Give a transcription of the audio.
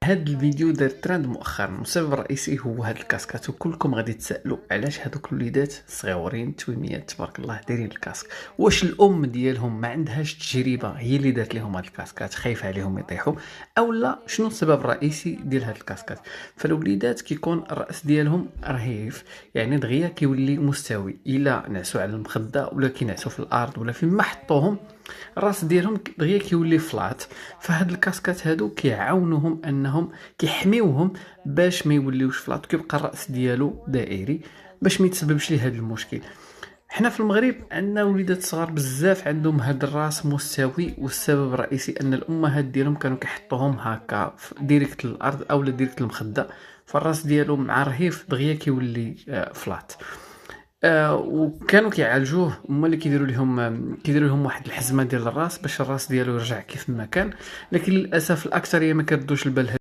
هاد الفيديو دار ترند مؤخرا، والسبب الرئيسي هو هاد الكاسكات، وكلكم غادي تسالوا علاش هادوك الوليدات الصغيورين تويميات تبارك الله دايرين الكاسك. واش الام ديالهم ما عندهاش تجربه هي اللي دارت لهم هاد الكاسكات، خايفه عليهم يطيحوا، او لا شنو السبب الرئيسي ديال هاد الكاسكات؟ فالوليدات كيكون الراس ديالهم رهيف، يعني دغيا كيولي مستوي، الا نعسوا على المخده ولا كينعسوا في الارض ولا فين ما حطوهم الراس ديالهم دغيا كيولي فلات. فهاد الكاسكات هادو كيعاونوهم انهم كيحميوهم باش ما يوليوش فلات، كيبقى الراس ديالو دائري باش ما يتسببش ليه هاد المشكل. حنا في المغرب عندنا وليدات صغار بزاف عندهم هاد الراس مستوي، والسبب الرئيسي ان الامهات ديالهم كانوا كيحطوهم هكا ديريكت للارض او ديريكت المخده، فالراس ديالهم مع رهيف دغيا كيولي فلات. وكانوا كيعالجوه، هما اللي كيديروا لهم واحد الحزمه ديال الراس باش الراس ديالو يرجع كيف ما كان، لكن للاسف الاكثريه ما كردوش البال